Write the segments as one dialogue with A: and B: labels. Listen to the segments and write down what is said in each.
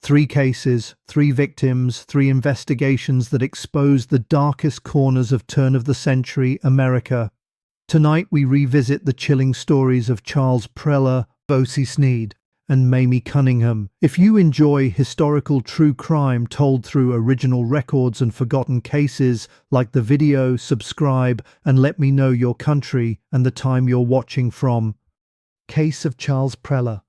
A: 3 cases, 3 victims, 3 investigations that expose the darkest corners of turn-of-the-century America. Tonight we revisit the chilling stories of Charles Preller, Ocey Snead, and Mamie Cunningham. If you enjoy historical true crime told through original records and forgotten cases, like the video, subscribe, and let me know your country and the time you're watching from. Case of Charles Preller.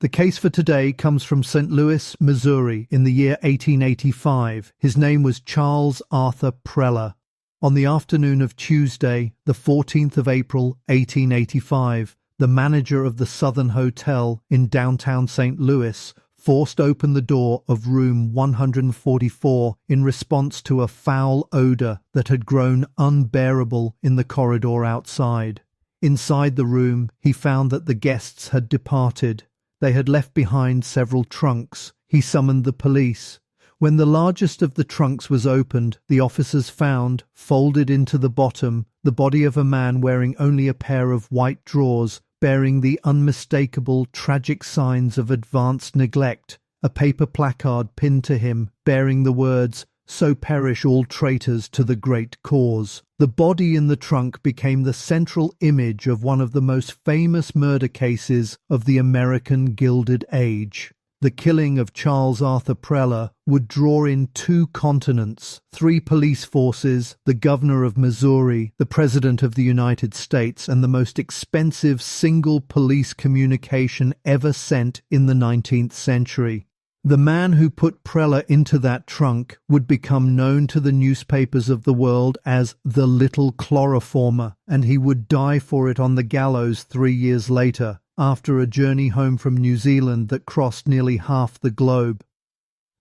A: The case for today comes from St. Louis, Missouri, in the year 1885. His name was Charles Arthur Preller. On the afternoon of Tuesday, the 14th of April, 1885, the manager of the Southern Hotel in downtown St. Louis forced open the door of room 144 in response to a foul odor that had grown unbearable in the corridor outside. Inside the room, he found that the guests had departed. They had left behind several trunks. He summoned the police. When the largest of the trunks was opened, the officers found, folded into the bottom, the body of a man wearing only a pair of white drawers, bearing the unmistakable, tragic signs of advanced neglect, a paper placard pinned to him, bearing the words, "So perish all traitors to the great cause." The body in the trunk became the central image of one of the most famous murder cases of the American Gilded Age. The killing of Charles Arthur Preller would draw in 2 continents, 3 police forces, the governor of Missouri, the president of the United States, and the most expensive single police communication ever sent in the 19th century. The man who put Preller into that trunk would become known to the newspapers of the world as the Little Chloroformer, and he would die for it on the gallows 3 years later, after a journey home from New Zealand that crossed nearly half the globe.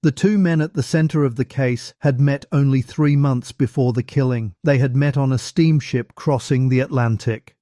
A: The 2 men at the center of the case had met only 3 months before the killing. They had met on a steamship crossing the Atlantic.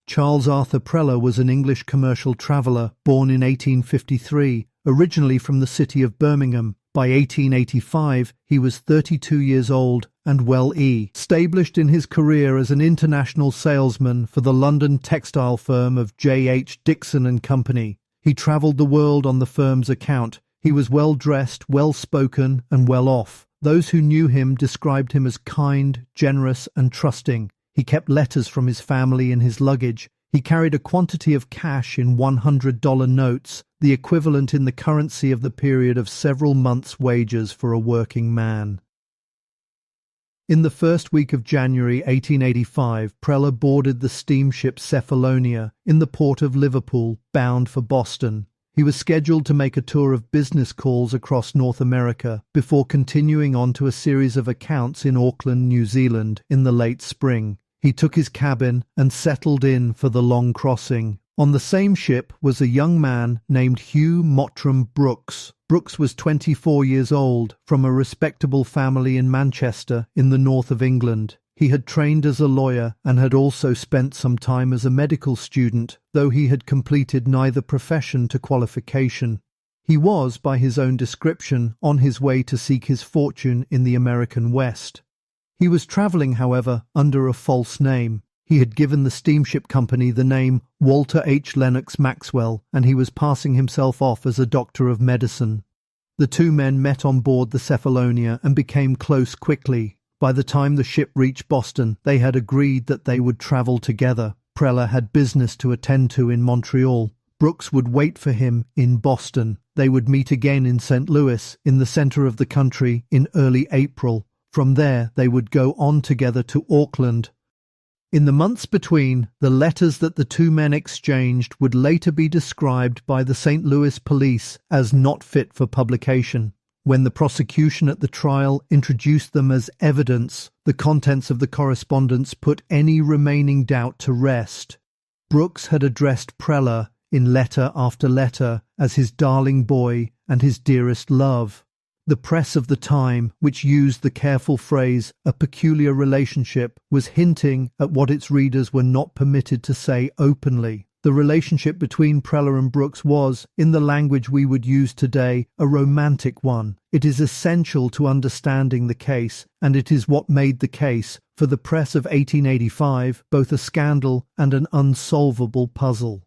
A: Charles Arthur Preller was an English commercial traveller born in 1853, originally from the city of Birmingham. By 1885, he was 32 years old and established in his career as an international salesman for the London textile firm of J.H. Dixon and Company. He travelled the world on the firm's account. He was well-dressed, well-spoken, and well-off. Those who knew him described him as kind, generous, and trusting. He kept letters from his family in his luggage. He carried a quantity of cash in $100 notes, the equivalent in the currency of the period of several months' wages for a working man. In the first week of January 1885, Preller boarded the steamship Cephalonia in the port of Liverpool, bound for Boston. He was scheduled to make a tour of business calls across North America before continuing on to a series of accounts in Auckland, New Zealand, in the late spring. He took his cabin and settled in for the long crossing. On the same ship was a young man named Hugh Mottram Brooks. Brooks was 24 years old, from a respectable family in Manchester, in the north of England. He had trained as a lawyer and had also spent some time as a medical student, though he had completed neither profession to qualification. He was, by his own description, on his way to seek his fortune in the American West. He was travelling, however, under a false name. He had given the steamship company the name Walter H. Lennox Maxwell, and he was passing himself off as a doctor of medicine. The 2 men met on board the Cephalonia and became close quickly. By the time the ship reached Boston, they had agreed that they would travel together. Preller had business to attend to in Montreal. Brooks would wait for him in Boston. They would meet again in St. Louis, in the center of the country, in early April. From there, they would go on together to Auckland. In the months between, the letters that the 2 men exchanged would later be described by the St. Louis police as not fit for publication. When the prosecution at the trial introduced them as evidence, the contents of the correspondence put any remaining doubt to rest. Brooks had addressed Preller, in letter after letter, as his darling boy and his dearest love. The press of the time, which used the careful phrase, "a peculiar relationship," was hinting at what its readers were not permitted to say openly. The relationship between Preller and Brooks was, in the language we would use today, a romantic one. It is essential to understanding the case, and it is what made the case, for the press of 1885, both a scandal and an unsolvable puzzle.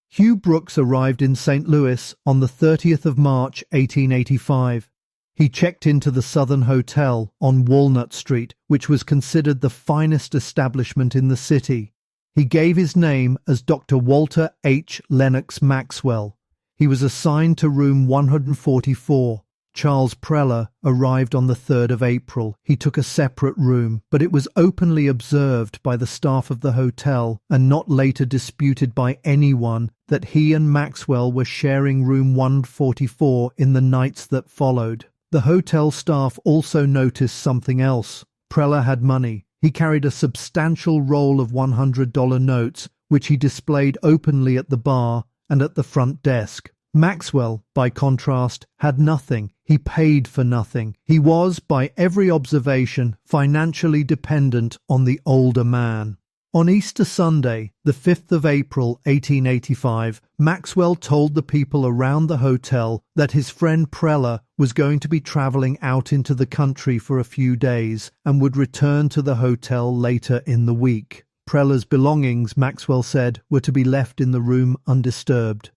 A: Hugh Brooks arrived in St. Louis on the 30th of March, 1885. He checked into the Southern Hotel on Walnut Street, which was considered the finest establishment in the city. He gave his name as Dr. Walter H. Lennox Maxwell. He was assigned to room 144. Charles Preller arrived on the 3rd of April. He took a separate room, but it was openly observed by the staff of the hotel and not later disputed by anyone that he and Maxwell were sharing room 144 in the nights that followed. The hotel staff also noticed something else. Preller had money. He carried a substantial roll of $100 notes, which he displayed openly at the bar and at the front desk. Maxwell, by contrast, had nothing. He paid for nothing. He was, by every observation, financially dependent on the older man. On Easter Sunday, the 5th of April, 1885, Maxwell told the people around the hotel that his friend Preller was going to be traveling out into the country for a few days and would return to the hotel later in the week. Preller's belongings, Maxwell said, were to be left in the room undisturbed.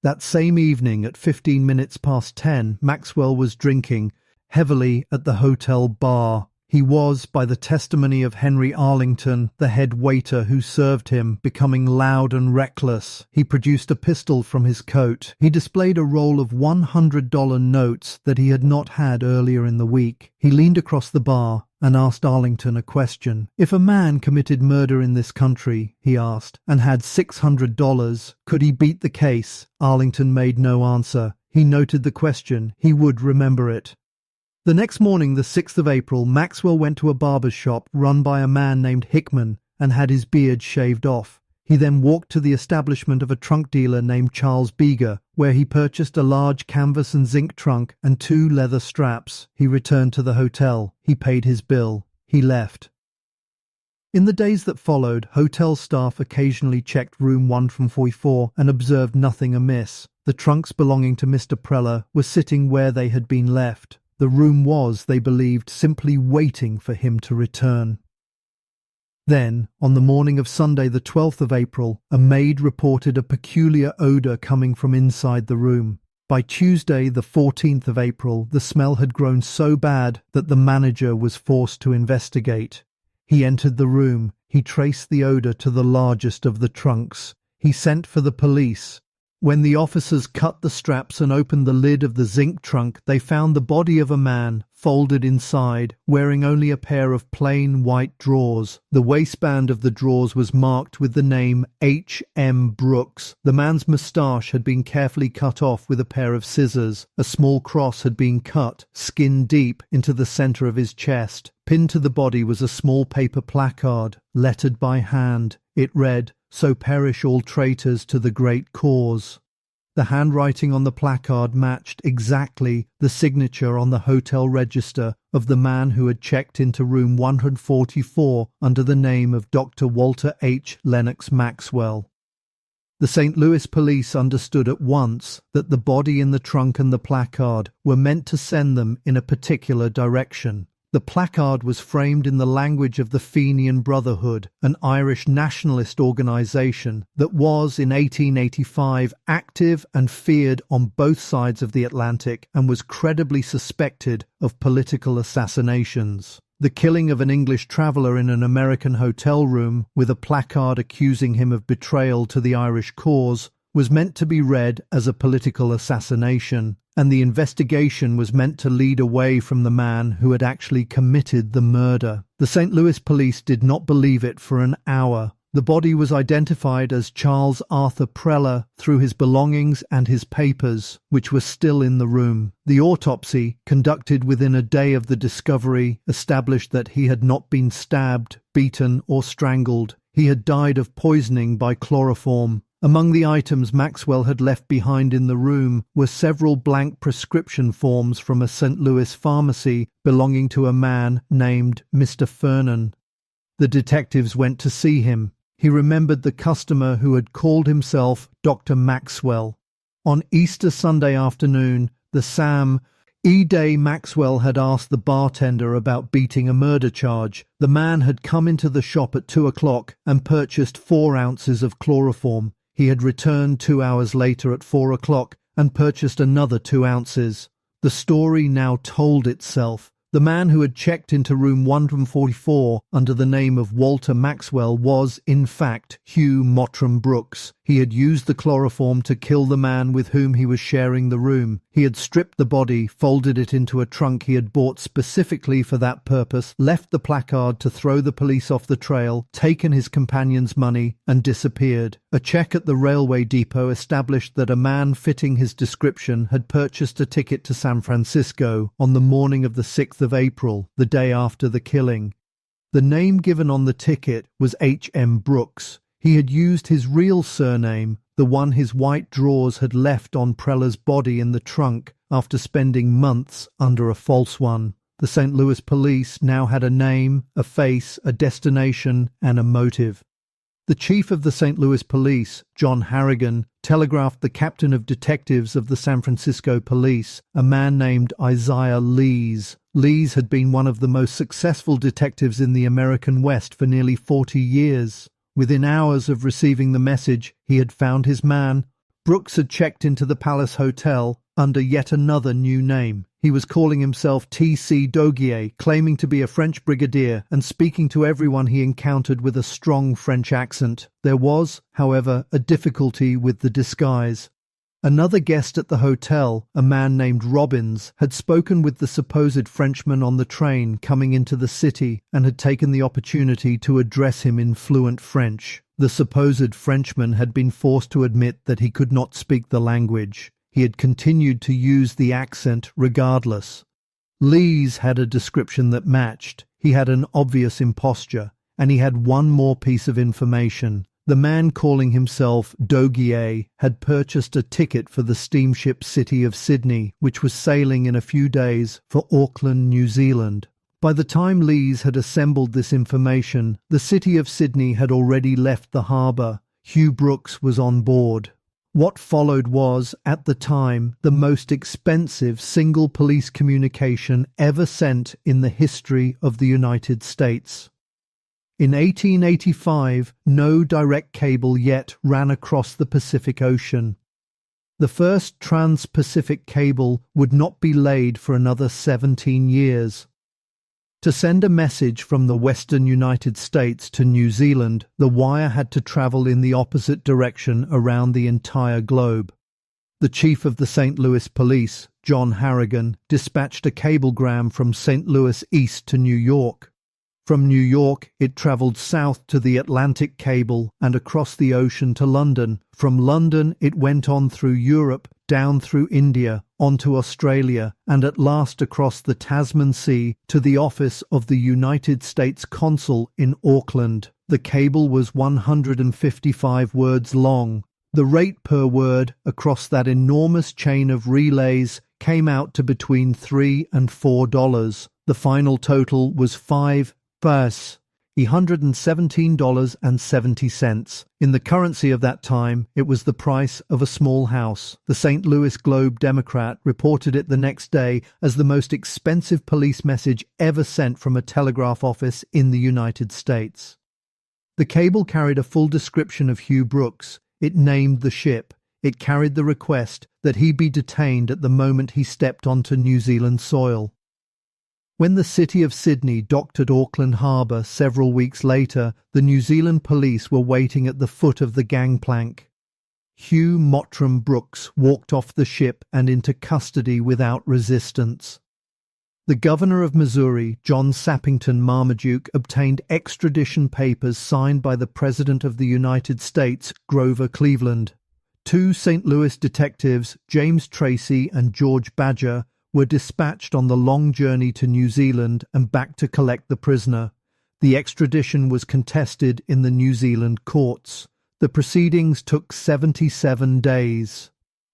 A: That same evening at 15 minutes past 10, Maxwell was drinking heavily at the hotel bar. He was, by the testimony of Henry Arlington, the head waiter who served him, becoming loud and reckless. He produced a pistol from his coat. He displayed a roll of $100 notes that he had not had earlier in the week. He leaned across the bar and asked Arlington a question. If a man committed murder in this country, he asked, and had $600, could he beat the case? Arlington made no answer. He noted the question. He would remember it. The next morning, the 6th of April, Maxwell went to a barber's shop run by a man named Hickman and had his beard shaved off. He then walked to the establishment of a trunk dealer named Charles Beeger, where he purchased a large canvas and zinc trunk and 2 leather straps. He returned to the hotel. He paid his bill. He left. In the days that followed, hotel staff occasionally checked room 144 and observed nothing amiss. The trunks belonging to Mr. Preller were sitting where they had been left. The room was, they believed, simply waiting for him to return. Then, on the morning of Sunday the 12th of April, a maid reported a peculiar odour coming from inside the room. By Tuesday the 14th of April, the smell had grown so bad that the manager was forced to investigate. He entered the room. He traced the odour to the largest of the trunks. He sent for the police. When the officers cut the straps and opened the lid of the zinc trunk, they found the body of a man, folded inside, wearing only a pair of plain white drawers. The waistband of the drawers was marked with the name H. M. Brooks. The man's moustache had been carefully cut off with a pair of scissors. A small cross had been cut, skin deep, into the center of his chest. Pinned to the body was a small paper placard, lettered by hand. It read, "So perish all traitors to the great cause." The handwriting on the placard matched exactly the signature on the hotel register of the man who had checked into room 144 under the name of Dr. Walter H. Lennox Maxwell. The St. Louis police understood at once that the body in the trunk and the placard were meant to send them in a particular direction. The placard was framed in the language of the Fenian Brotherhood, an Irish nationalist organisation that was, in 1885, active and feared on both sides of the Atlantic and was credibly suspected of political assassinations. The killing of an English traveller in an American hotel room with a placard accusing him of betrayal to the Irish cause was meant to be read as a political assassination, and the investigation was meant to lead away from the man who had actually committed the murder. The St. Louis police did not believe it for an hour. The body was identified as Charles Arthur Preller through his belongings and his papers, which were still in the room. The autopsy, conducted within a day of the discovery, established that he had not been stabbed, beaten, or strangled. He had died of poisoning by chloroform. Among the items Maxwell had left behind in the room were several blank prescription forms from a St. Louis pharmacy belonging to a man named Mr. Fernan. The detectives went to see him. He remembered the customer who had called himself Dr. Maxwell. On Easter Sunday afternoon, the Sam E. Day Maxwell had asked the bartender about beating a murder charge. The man had come into the shop at 2 o'clock and purchased 4 ounces of chloroform. He had returned 2 hours later at 4 o'clock and purchased another 2 ounces. The story now told itself. The man who had checked into room 144 under the name of Walter Maxwell was, in fact, Hugh Mottram Brooks. He had used the chloroform to kill the man with whom he was sharing the room. He had stripped the body, folded it into a trunk he had bought specifically for that purpose, left the placard to throw the police off the trail, taken his companion's money, and disappeared. A check at the railway depot established that a man fitting his description had purchased a ticket to San Francisco on the morning of the 6th of April, the day after the killing. The name given on the ticket was H.M. Brooks. He had used his real surname, the one his white drawers had left on Preller's body in the trunk, after spending months under a false one. The St. Louis police now had a name, a face, a destination, and a motive. The chief of the St. Louis police, John Harrigan, telegraphed the captain of detectives of the San Francisco police, a man named Isaiah Lees. Lees had been one of the most successful detectives in the American West for nearly 40 years. Within hours of receiving the message, he had found his man. Brooks had checked into the Palace Hotel under yet another new name. He was calling himself T.C. Doguier, claiming to be a French brigadier and speaking to everyone he encountered with a strong French accent. There was, however, a difficulty with the disguise. Another guest at the hotel, a man named Robbins, had spoken with the supposed Frenchman on the train coming into the city and had taken the opportunity to address him in fluent French. The supposed Frenchman had been forced to admit that he could not speak the language. He had continued to use the accent regardless. Lees had a description that matched. He had an obvious imposture, and he had one more piece of information. The man calling himself Doguier had purchased a ticket for the steamship City of Sydney, which was sailing in a few days for Auckland, New Zealand. By the time Lees had assembled this information, the City of Sydney had already left the harbour. Hugh Brooks was on board. What followed was, at the time, the most expensive single police communication ever sent in the history of the United States. In 1885, no direct cable yet ran across the Pacific Ocean. The first trans-Pacific cable would not be laid for another 17 years. To send a message from the western United States to New Zealand, the wire had to travel in the opposite direction around the entire globe. The chief of the St. Louis police, John Harrigan, dispatched a cablegram from St. Louis east to New York. From New York, it travelled south to the Atlantic Cable and across the ocean to London. From London, it went on through Europe, down through India, onto Australia, and at last across the Tasman Sea to the office of the United States Consul in Auckland. The cable was 155 words long. The rate per word across that enormous chain of relays came out to between $3 and $4. The final total was $117.70. In the currency of that time, it was the price of a small house. The St. Louis Globe-Democrat reported it the next day as the most expensive police message ever sent from a telegraph office in the United States. The cable carried a full description of Hugh Brooks. It named the ship. It carried the request that he be detained at the moment he stepped onto New Zealand soil. When the City of Sydney docked at Auckland Harbour several weeks later, the New Zealand police were waiting at the foot of the gangplank. Hugh Mottram Brooks walked off the ship and into custody without resistance. The governor of Missouri, John Sappington Marmaduke, obtained extradition papers signed by the President of the United States, Grover Cleveland. Two St. Louis detectives, James Tracy and George Badger, were dispatched on the long journey to New Zealand and back to collect the prisoner. The extradition was contested in the New Zealand courts. The proceedings took 77 days.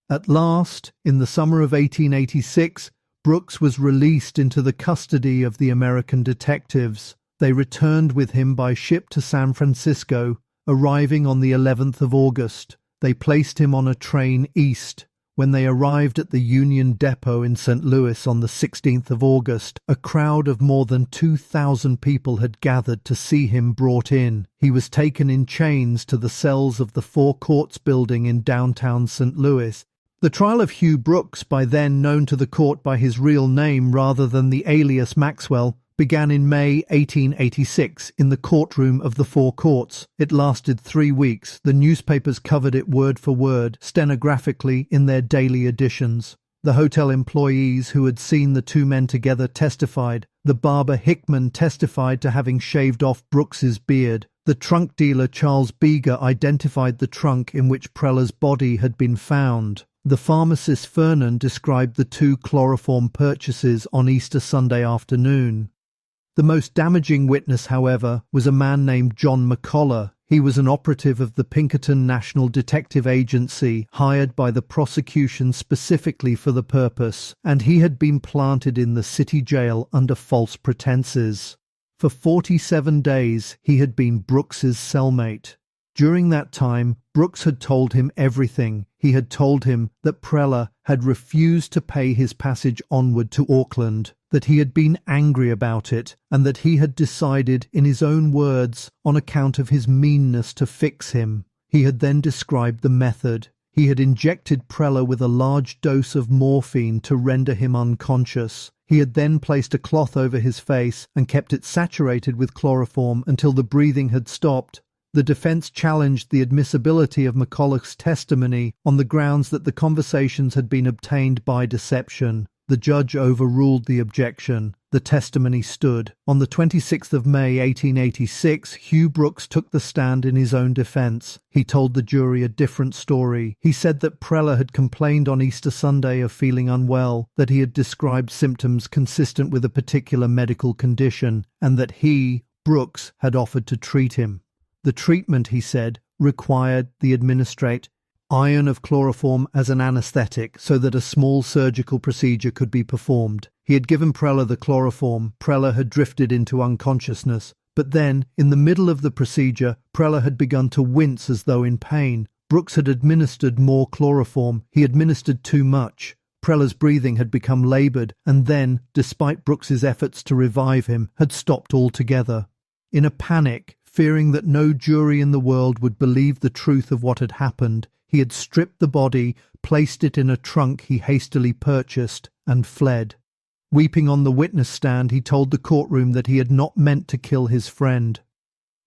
A: At last, in the summer of 1886, Brooks was released into the custody of the American detectives. They returned with him by ship to San Francisco, arriving on the 11th of August. They placed him on a train east. When they arrived at the Union Depot in St. Louis on the 16th of August, a crowd of more than 2,000 people had gathered to see him brought in. He was taken in chains to the cells of the Four Courts building in downtown St. Louis. The trial of Hugh Brooks, by then known to the court by his real name rather than the alias Maxwell, began in May 1886 in the courtroom of the Four Courts. It lasted 3 weeks. The newspapers covered it word for word, stenographically in their daily editions. The hotel employees who had seen the two men together testified. The barber Hickman testified to having shaved off Brooks's beard. The trunk dealer Charles Preller identified the trunk in which Preller's body had been found. The pharmacist Fernan described the 2 chloroform purchases on Easter Sunday afternoon. The most damaging witness, however, was a man named John McCullough. He was an operative of the Pinkerton National Detective Agency, hired by the prosecution specifically for the purpose, and he had been planted in the city jail under false pretenses. For 47 days, he had been Brooks's cellmate. During that time, Brooks had told him everything. He had told him that Preller had refused to pay his passage onward to Auckland, that he had been angry about it, and that he had decided, in his own words, on account of his meanness to fix him. He had then described the method. He had injected Preller with a large dose of morphine to render him unconscious. He had then placed a cloth over his face and kept it saturated with chloroform until the breathing had stopped. The defense challenged the admissibility of McCullough's testimony on the grounds that the conversations had been obtained by deception. The judge overruled the objection. The testimony stood. On the 26th of May 1886, Hugh Brooks took the stand in his own defense. He told the jury a different story. He said that Preller had complained on Easter Sunday of feeling unwell, that he had described symptoms consistent with a particular medical condition, and that he, Brooks, had offered to treat him. The treatment, he said, required the administrate iron of chloroform as an anesthetic so that a small surgical procedure could be performed. He had given Preller the chloroform. Preller had drifted into unconsciousness. But then, in the middle of the procedure, Preller had begun to wince as though in pain. Brooks had administered more chloroform. He administered too much. Preller's breathing had become laboured and then, despite Brooks's efforts to revive him, had stopped altogether. In a panic, fearing that no jury in the world would believe the truth of what had happened, he had stripped the body, placed it in a trunk he hastily purchased, and fled. Weeping on the witness stand, he told the courtroom that he had not meant to kill his friend.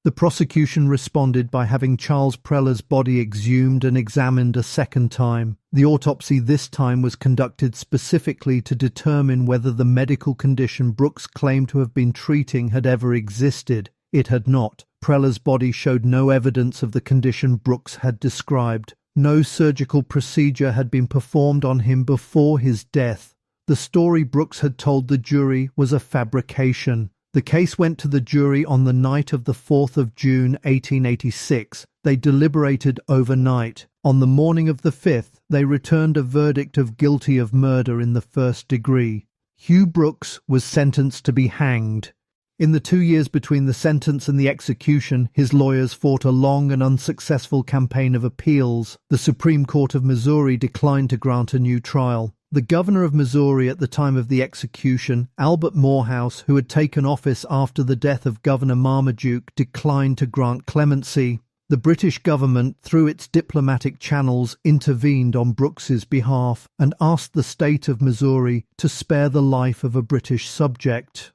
A: The prosecution responded by having Charles Preller's body exhumed and examined a second time. The autopsy this time was conducted specifically to determine whether the medical condition Brooks claimed to have been treating had ever existed. It had not. Preller's body showed no evidence of the condition Brooks had described. No surgical procedure had been performed on him before his death. The story Brooks had told the jury was a fabrication. The case went to the jury on the night of the 4th of June 1886. They deliberated overnight. On the morning of the 5th, they returned a verdict of guilty of murder in the first degree. Hugh Brooks was sentenced to be hanged. In the 2 years between the sentence and the execution, his lawyers fought a long and unsuccessful campaign of appeals. The Supreme Court of Missouri declined to grant a new trial. The governor of Missouri at the time of the execution, Albert Morehouse, who had taken office after the death of Governor Marmaduke, declined to grant clemency. The British government, through its diplomatic channels, intervened on Brooks's behalf and asked the state of Missouri to spare the life of a British subject.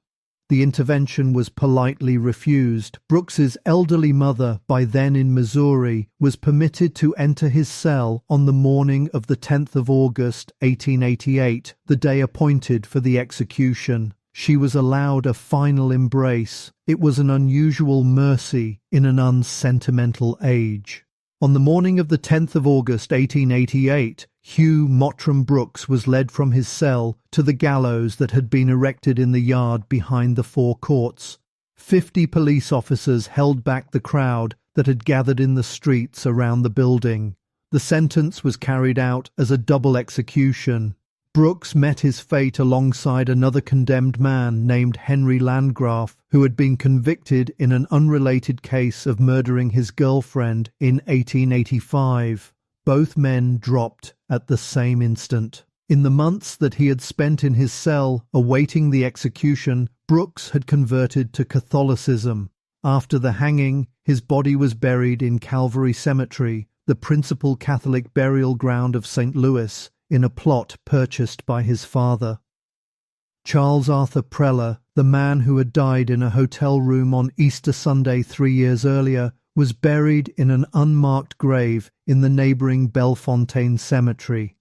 A: The intervention was politely refused. Brooks's elderly mother, by then in Missouri, was permitted to enter his cell on the morning of the 10th of August, 1888, the day appointed for the execution. She was allowed a final embrace. It was an unusual mercy in an unsentimental age. On the morning of the 10th of August 1888, Hugh Mottram Brooks was led from his cell to the gallows that had been erected in the yard behind the Four Courts. 50 police officers held back the crowd that had gathered in the streets around the building. The sentence was carried out as a double execution. Brooks met his fate alongside another condemned man named Henry Landgraf, who had been convicted in an unrelated case of murdering his girlfriend in 1885. Both men dropped at the same instant. In the months that he had spent in his cell awaiting the execution, Brooks had converted to Catholicism. After the hanging, his body was buried in Calvary Cemetery, the principal Catholic burial ground of St. Louis, in a plot purchased by his father. Charles Arthur Preller, the man who had died in a hotel room on Easter Sunday 3 years earlier, was buried in an unmarked grave in the neighbouring Bellefontaine Cemetery.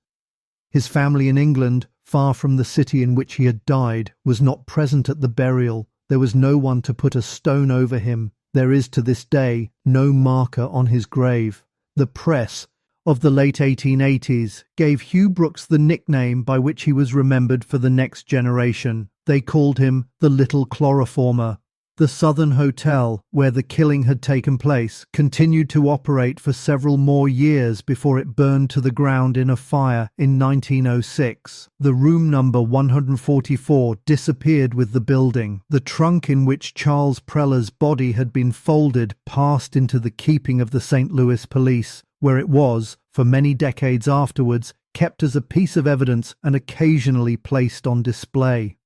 A: His family in England, far from the city in which he had died, was not present at the burial. There was no one to put a stone over him. There is to this day no marker on his grave. The press of the late 1880s gave Hugh Brooks the nickname by which he was remembered for the next generation. They called him the Little Chloroformer. The Southern Hotel, where the killing had taken place, continued to operate for several more years before it burned to the ground in a fire in 1906. The room number 144 disappeared with the building. The trunk in which Charles Preller's body had been folded passed into the keeping of the St. Louis police, where it was, for many decades afterwards, kept as a piece of evidence and occasionally placed on display.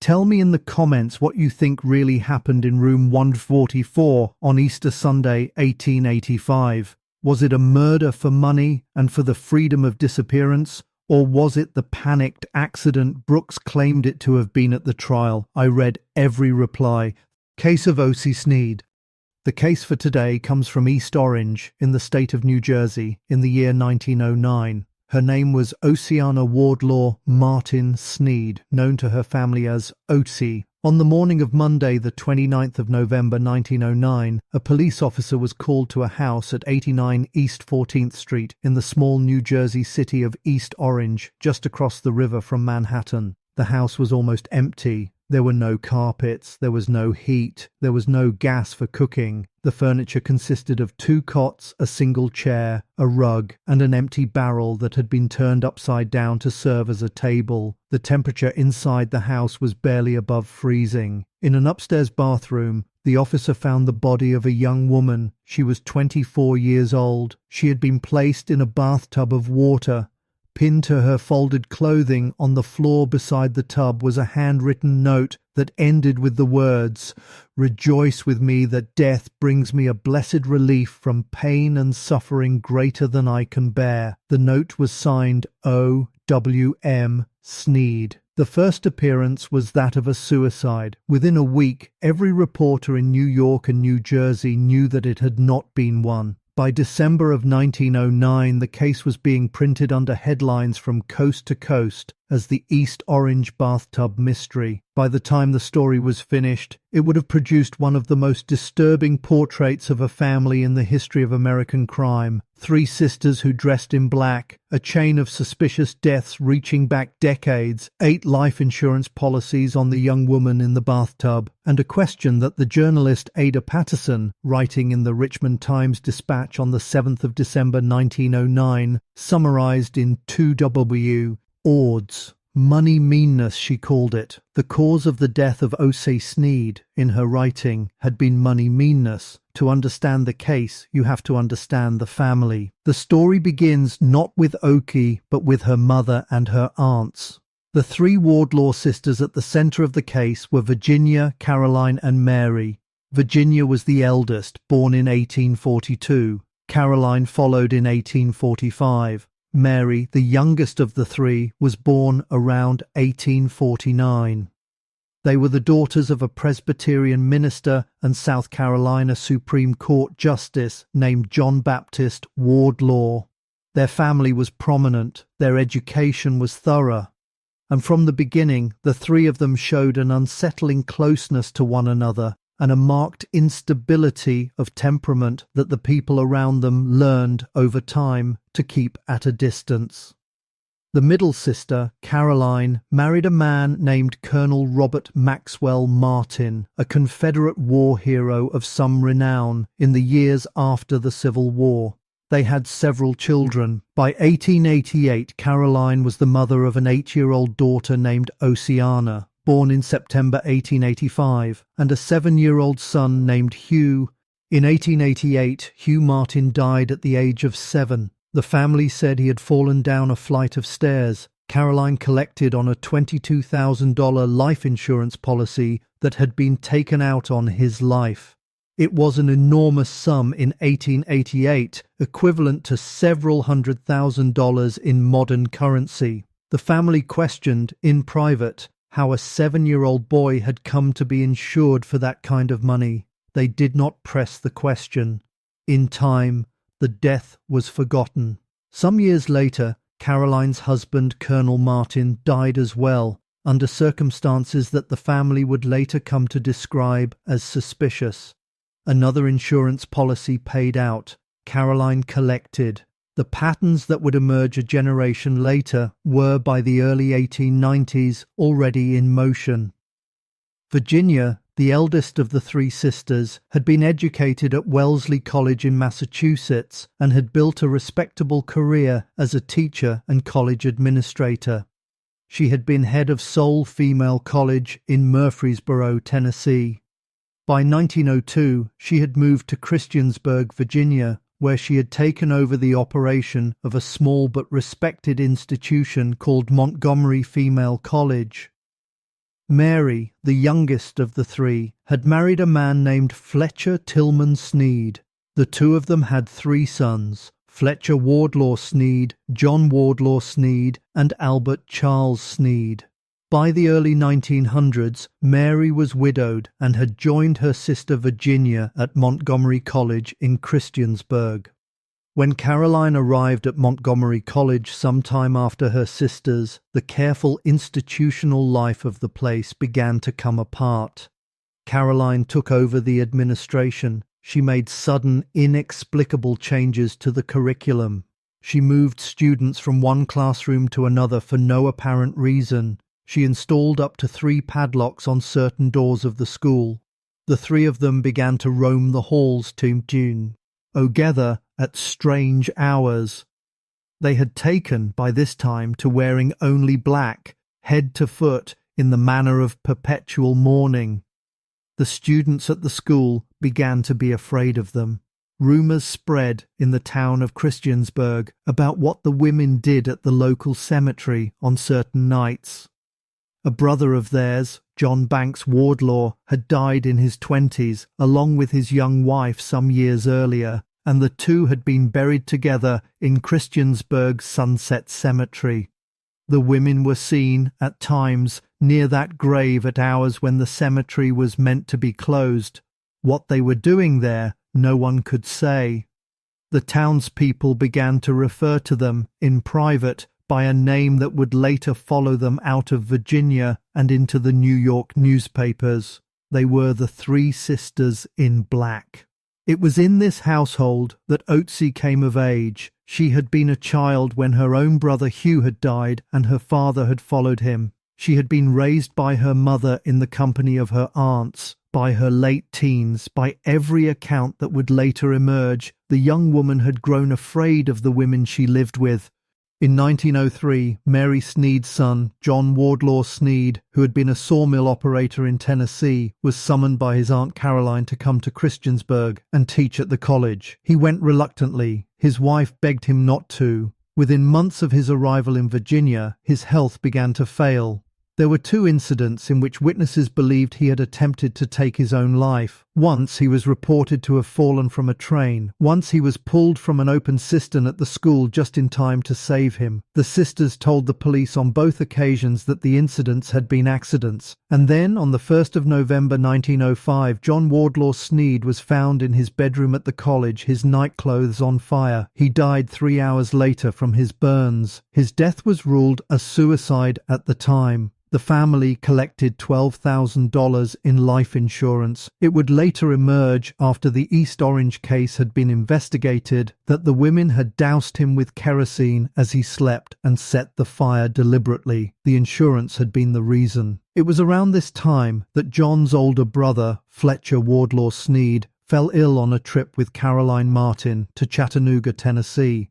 A: Tell me in the comments what you think really happened in room 144 on Easter Sunday 1885. Was it a murder for money and for the freedom of disappearance, or was it the panicked accident Brooks claimed it to have been at the trial? I read every reply. Case of Ocey Snead. The case for today comes from East Orange, in the state of New Jersey, in the year 1909. Her name was Oceana Wardlaw Martin Snead, known to her family as Ocey. On the morning of Monday, the 29th of November 1909, a police officer was called to a house at 89 East 14th Street in the small New Jersey city of East Orange, just across the river from Manhattan. The house was almost empty. There were no carpets, there was no heat, there was no gas for cooking. The furniture consisted of 2 cots, a single chair, a rug, and an empty barrel that had been turned upside down to serve as a table. The temperature inside the house was barely above freezing. In an upstairs bathroom, the officer found the body of a young woman. She was 24 years old. She had been placed in a bathtub of water. Pinned to her folded clothing on the floor beside the tub was a handwritten note that ended with the words, "Rejoice with me that death brings me a blessed relief from pain and suffering greater than I can bear." The note was signed O.W.M. Snead. The first appearance was that of a suicide. Within a week, every reporter in New York and New Jersey knew that it had not been one. By December of 1909, the case was being printed under headlines from coast to coast as the East Orange Bathtub Mystery. By the time the story was finished, it would have produced one of the most disturbing portraits of a family in the history of American crime. 3 sisters who dressed in black, a chain of suspicious deaths reaching back decades, 8 life insurance policies on the young woman in the bathtub, and a question that the journalist Ada Patterson, writing in the Richmond Times-Dispatch on the 7th of December 1909, summarized in 2W. Ords. Money meanness, she called it. The cause of the death of Ocey Snead, in her writing, had been money meanness. To understand the case, you have to understand the family. The story begins not with Ocey, but with her mother and her aunts. The 3 Wardlaw sisters at the center of the case were Virginia, Caroline, and Mary. Virginia was the eldest, born in 1842. Caroline followed in 1845. Mary, the youngest of the 3, was born around 1849. They were the daughters of a Presbyterian minister and South Carolina Supreme Court justice named John Baptist Wardlaw. Their family was prominent, their education was thorough, and from the beginning the 3 of them showed an unsettling closeness to one another and a marked instability of temperament that the people around them learned over time to keep at a distance. The middle sister, Caroline, married a man named Colonel Robert Maxwell Martin, a Confederate war hero of some renown in the years after the Civil War. They had several children. By 1888, Caroline was the mother of an 8-year-old daughter named Oceana, born in September 1885, and a 7-year-old son named Hugh. In 1888, Hugh Martin died at the age of 7. The family said he had fallen down a flight of stairs. Caroline collected on a $22,000 life insurance policy that had been taken out on his life. It was an enormous sum in 1888, equivalent to several $100,000 in modern currency. The family questioned, in private, how a 7-year-old boy had come to be insured for that kind of money. They did not press the question. In time, the death was forgotten. Some years later, Caroline's husband, Colonel Martin, died as well, under circumstances that the family would later come to describe as suspicious. Another insurance policy paid out. Caroline collected. The patterns that would emerge a generation later were, by the early 1890s, already in motion. Virginia, the eldest of the three sisters, had been educated at Wellesley College in Massachusetts and had built a respectable career as a teacher and college administrator. She had been head of Seoul Female College in Murfreesboro, Tennessee. By 1902, she had moved to Christiansburg, Virginia, where she had taken over the operation of a small but respected institution called Montgomery Female College. Mary, the youngest of the three, had married a man named Fletcher Tillman Snead. The two of them had 3 sons, Fletcher Wardlaw Snead, John Wardlaw Snead, and Albert Charles Snead. By the early 1900s, Mary was widowed and had joined her sister Virginia at Montgomery College in Christiansburg. When Caroline arrived at Montgomery College sometime after her sisters, the careful institutional life of the place began to come apart. Caroline took over the administration. She made sudden, inexplicable changes to the curriculum. She moved students from one classroom to another for no apparent reason. She installed up to 3 padlocks on certain doors of the school. The 3 of them began to roam the halls together at strange hours. They had taken, by this time, to wearing only black, head to foot, in the manner of perpetual mourning. The students at the school began to be afraid of them. Rumors spread in the town of Christiansburg about what the women did at the local cemetery on certain nights. A brother of theirs, John Banks Wardlaw, had died in his 20s, along with his young wife some years earlier, and the two had been buried together in Christiansburg's Sunset Cemetery. The women were seen, at times, near that grave at hours when the cemetery was meant to be closed. What they were doing there, no one could say. The townspeople began to refer to them, in private, by a name that would later follow them out of Virginia and into the New York newspapers. They were the 3 sisters in black. It was in this household that Ocey came of age. She had been a child when her own brother Hugh had died and her father had followed him. She had been raised by her mother in the company of her aunts. By her late teens, by every account that would later emerge, the young woman had grown afraid of the women she lived with. In 1903, Mary Snead's son, John Wardlaw Snead, who had been a sawmill operator in Tennessee, was summoned by his Aunt Caroline to come to Christiansburg and teach at the college. He went reluctantly. His wife begged him not to. Within months of his arrival in Virginia, his health began to fail. There were 2 incidents in which witnesses believed he had attempted to take his own life. Once he was reported to have fallen from a train. Once he was pulled from an open cistern at the school just in time to save him. The sisters told the police on both occasions that the incidents had been accidents. And then, on the 1st of November 1905, John Wardlaw Snead was found in his bedroom at the college, his nightclothes on fire. He died 3 hours later from his burns. His death was ruled a suicide at the time. The family collected $12,000 in life insurance. It would later emerge, after the East Orange case had been investigated, that the women had doused him with kerosene as he slept and set the fire deliberately. The insurance had been the reason. It was around this time that John's older brother, Fletcher Wardlaw Snead, fell ill on a trip with Caroline Martin to Chattanooga, Tennessee.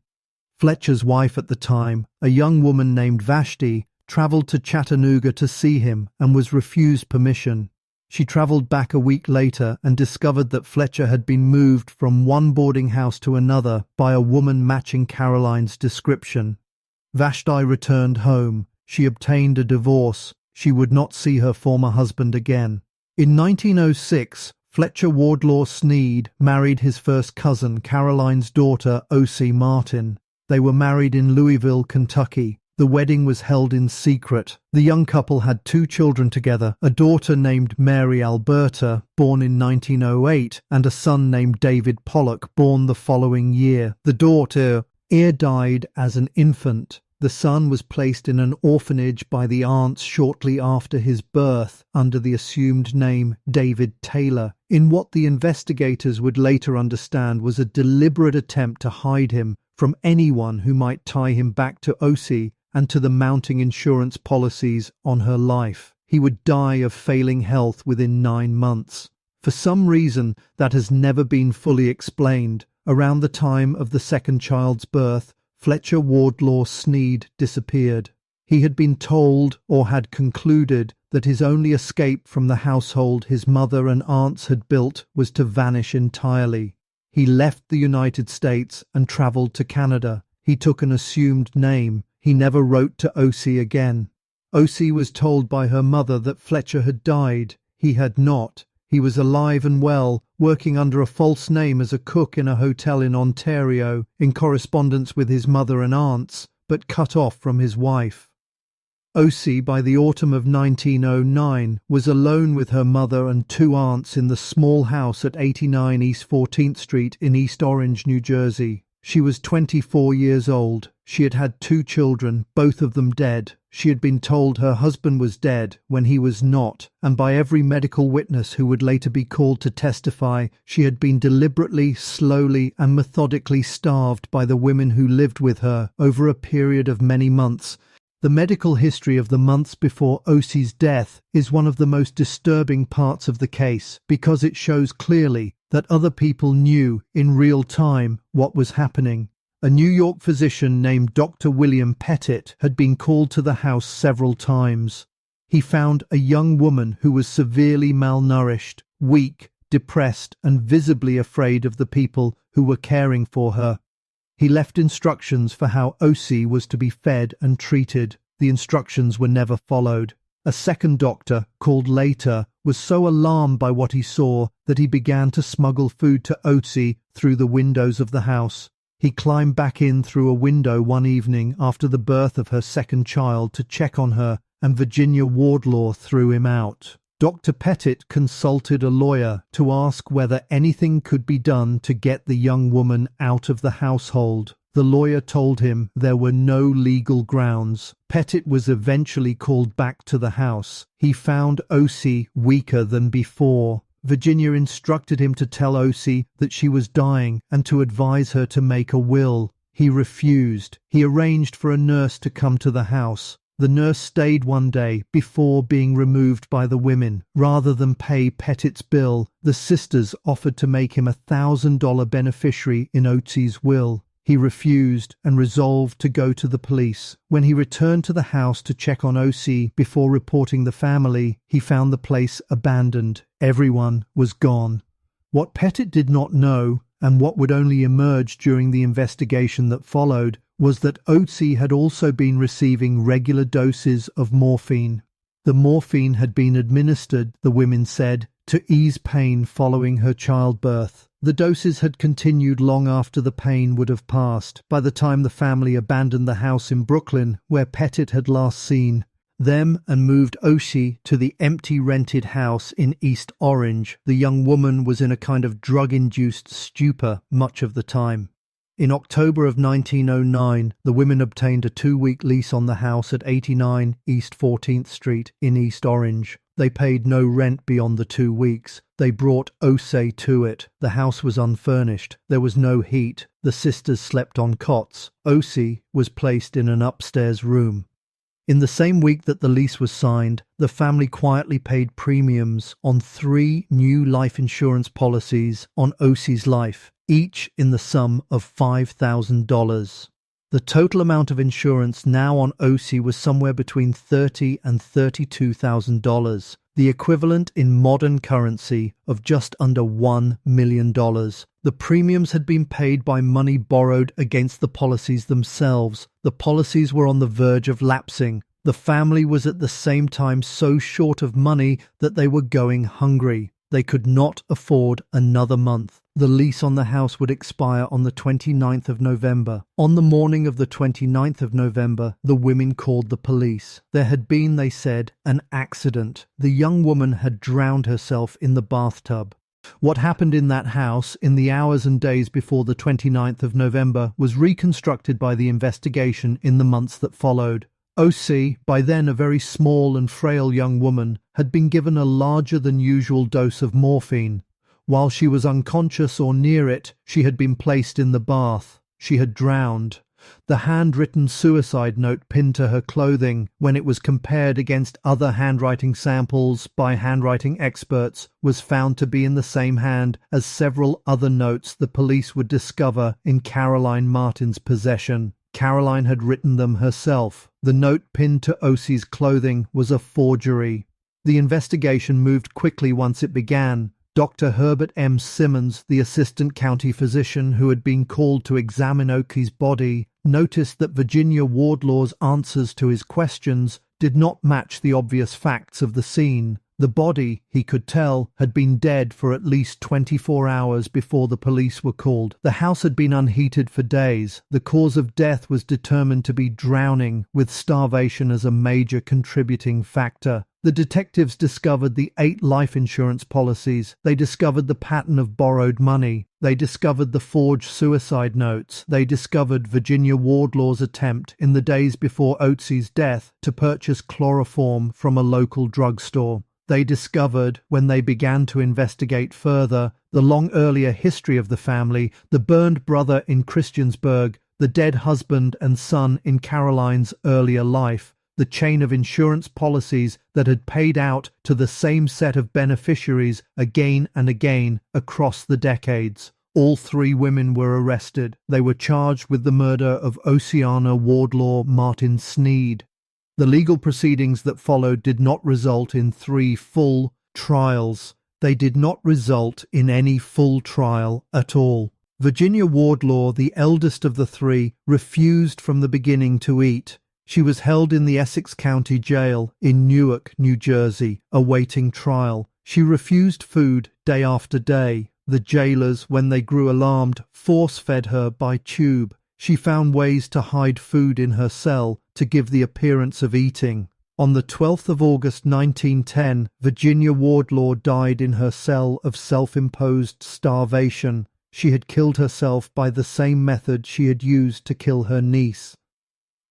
A: Fletcher's wife at the time, a young woman named Vashti, travelled to Chattanooga to see him and was refused permission. She traveled back a week later and discovered that Fletcher had been moved from one boarding house to another by a woman matching Caroline's description. Vashti returned home. She obtained a divorce. She would not see her former husband again. In 1906, Fletcher Wardlaw Snead married his first cousin, Caroline's daughter, Ocey Martin. They were married in Louisville, Kentucky. The wedding was held in secret. The young couple had 2 children together, a daughter named Mary Alberta, born in 1908, and a son named David Pollock, born the following year. The daughter died as an infant. The son was placed in an orphanage by the aunts shortly after his birth under the assumed name David Taylor, in what the investigators would later understand was a deliberate attempt to hide him from anyone who might tie him back to Ocey and to the mounting insurance policies on her life. He would die of failing health within 9 months. For some reason that has never been fully explained, around the time of the second child's birth, Fletcher Wardlaw Snead disappeared. He had been told, or had concluded, that his only escape from the household his mother and aunts had built was to vanish entirely. He left the United States and travelled to Canada. He took an assumed name. He never wrote to Ocey again. Ocey was told by her mother that Fletcher had died. He had not. He was alive and well, working under a false name as a cook in a hotel in Ontario, in correspondence with his mother and aunts, but cut off from his wife. Ocey, by the autumn of 1909, was alone with her mother and 2 aunts in the small house at 89 East 14th Street in East Orange, New Jersey. She was 24 years old. She had had 2 children, both of them dead. She had been told her husband was dead when he was not, and by every medical witness who would later be called to testify, she had been deliberately, slowly, and methodically starved by the women who lived with her over a period of many months. The medical history of the months before Ocey's death is one of the most disturbing parts of the case because it shows clearly that other people knew in real time what was happening. A New York physician named Dr. William Pettit had been called to the house several times. He found a young woman who was severely malnourished, weak, depressed, and visibly afraid of the people who were caring for her. He left instructions for how Ocey was to be fed and treated. The instructions were never followed. A second doctor, called later, was so alarmed by what he saw that he began to smuggle food to Ocey through the windows of the house. He climbed back in through a window one evening after the birth of her second child to check on her, and Virginia Wardlaw threw him out. Dr. Pettit consulted a lawyer to ask whether anything could be done to get the young woman out of the household. The lawyer told him there were no legal grounds. Pettit was eventually called back to the house. He found Ocey weaker than before. Virginia instructed him to tell Ocey that she was dying and to advise her to make a will. He refused. He arranged for a nurse to come to the house. The nurse stayed one day before being removed by the women. Rather than pay Pettit's bill, the sisters offered to make him a $1,000 beneficiary in Ocey's will. He refused and resolved to go to the police. When he returned to the house to check on Ocey before reporting the family, he found the place abandoned. Everyone was gone. What Pettit did not know, and what would only emerge during the investigation that followed, was that Ocey had also been receiving regular doses of morphine. The morphine had been administered, the women said, to ease pain following her childbirth. The doses had continued long after the pain would have passed, by the time the family abandoned the house in Brooklyn, where Pettit had last seen them, and moved Ocey to the empty rented house in East Orange. The young woman was in a kind of drug-induced stupor much of the time. In October of 1909, the women obtained a 2-week lease on the house at 89 East 14th Street in East Orange. They paid no rent beyond the 2 weeks. They brought Ocey to it. The house was unfurnished. There was no heat. The sisters slept on cots. Ocey was placed in an upstairs room. In the same week that the lease was signed, the family quietly paid premiums on 3 new life insurance policies on Ocey's life, each in the sum of $5,000. The total amount of insurance now on Ocey was somewhere between $30,000 and $32,000. The the equivalent in modern currency of just under $1 million. The premiums had been paid by money borrowed against the policies themselves. The policies were on the verge of lapsing. The family was at the same time so short of money that they were going hungry. They could not afford another month. The lease on the house would expire on the 29th of November. On the morning of the 29th of November, the women called the police. There had been, they said, an accident. The young woman had drowned herself in the bathtub. What happened in that house in the hours and days before the 29th of November was reconstructed by the investigation in the months that followed. Ocey, by then a very small and frail young woman, had been given a larger than usual dose of morphine. While she was unconscious or near it, she had been placed in the bath. She had drowned. The handwritten suicide note pinned to her clothing, when it was compared against other handwriting samples by handwriting experts, was found to be in the same hand as several other notes the police would discover in Caroline Martin's possession. Caroline had written them herself. The note pinned to Ocey's clothing was a forgery. The investigation moved quickly once it began. Dr. Herbert M. Simmons, the assistant county physician who had been called to examine Ocey's body, noticed that Virginia Wardlaw's answers to his questions did not match the obvious facts of the scene. The body, he could tell, had been dead for at least 24 hours before the police were called. The house had been unheated for days. The cause of death was determined to be drowning, with starvation as a major contributing factor. The detectives discovered the 8 life insurance policies. They discovered the pattern of borrowed money. They discovered the forged suicide notes. They discovered Virginia Wardlaw's attempt in the days before Ocey's death to purchase chloroform from a local drugstore. They discovered, when they began to investigate further, the long earlier history of the family, the burned brother in Christiansburg, the dead husband and son in Caroline's earlier life, the chain of insurance policies that had paid out to the same set of beneficiaries again and again across the decades. All 3 women were arrested. They were charged with the murder of Oceana Wardlaw Martin Snead. The legal proceedings that followed did not result in 3 full trials. They did not result in any full trial at all. Virginia Wardlaw, the eldest of the 3, refused from the beginning to eat. She was held in the Essex County Jail in Newark, New Jersey, awaiting trial. She refused food day after day. The jailers, when they grew alarmed, force-fed her by tube. She found ways to hide food in her cell to give the appearance of eating. On the 12th of August 1910, Virginia Wardlaw died in her cell of self-imposed starvation. She had killed herself by the same method she had used to kill her niece.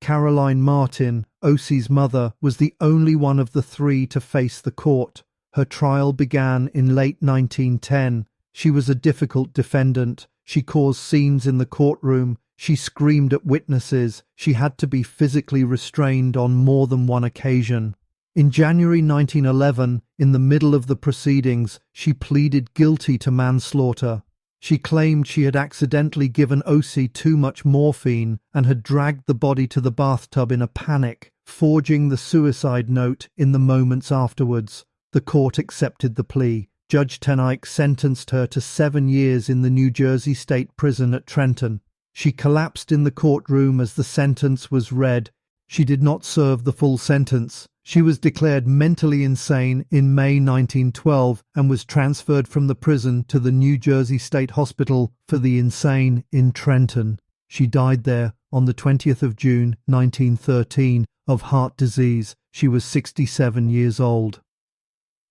A: Caroline Martin, Ocey's mother, was the only one of the 3 to face the court. Her trial began in late 1910. She was a difficult defendant. She caused scenes in the courtroom. She screamed at witnesses. She had to be physically restrained on more than one occasion. In January 1911, in the middle of the proceedings, she pleaded guilty to manslaughter. She claimed she had accidentally given Ocey too much morphine and had dragged the body to the bathtub in a panic, forging the suicide note in the moments afterwards. The court accepted the plea. Judge Tenike sentenced her to 7 years in the New Jersey State Prison at Trenton. She collapsed in the courtroom as the sentence was read. She did not serve the full sentence. She was declared mentally insane in May 1912 and was transferred from the prison to the New Jersey State Hospital for the Insane in Trenton. She died there on the 20th of June 1913 of heart disease. She was 67 years old.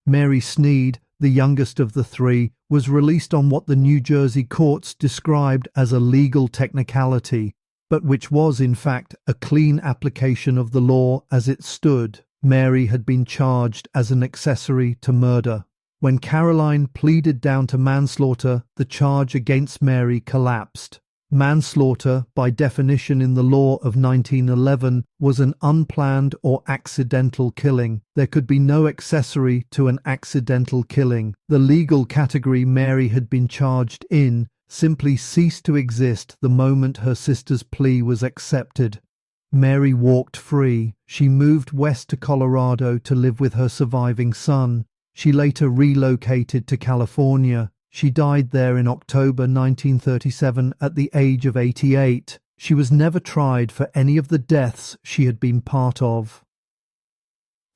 A: Mary Snead, the youngest of the 3, was released on what the New Jersey courts described as a legal technicality, but which was in fact a clean application of the law as it stood. Mary had been charged as an accessory to murder. When Caroline pleaded down to manslaughter, the charge against Mary collapsed. Manslaughter, by definition in the law of 1911, was an unplanned or accidental killing. There could be no accessory to an accidental killing. The legal category Mary had been charged in simply ceased to exist the moment her sister's plea was accepted. Mary walked free. She moved west to Colorado to live with her surviving son. She later relocated to California. She died there in October 1937 at the age of 88. She was never tried for any of the deaths she had been part of.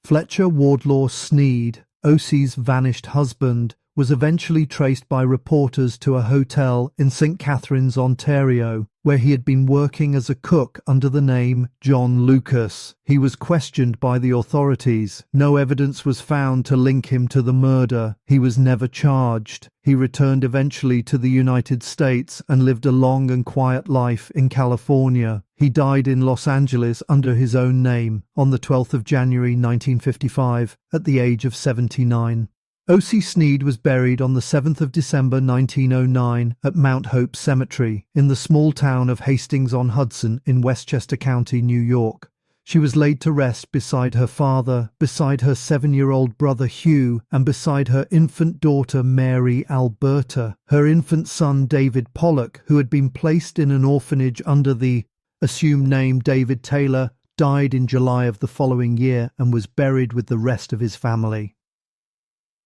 A: Fletcher Wardlaw Snead, Ocey's vanished husband, was eventually traced by reporters to a hotel in St. Catharines, Ontario, where he had been working as a cook under the name John Lucas. He was questioned by the authorities. No evidence was found to link him to the murder. He was never charged. He returned eventually to the United States and lived a long and quiet life in California. He died in Los Angeles under his own name on the 12th of January 1955 at the age of 79. Ocey Snead was buried on the 7th of December 1909 at Mount Hope Cemetery in the small town of Hastings-on-Hudson in Westchester County, New York. She was laid to rest beside her father, beside her 7-year-old brother Hugh, and beside her infant daughter Mary Alberta. Her infant son David Pollock, who had been placed in an orphanage under the assumed name David Taylor, died in July of the following year and was buried with the rest of his family.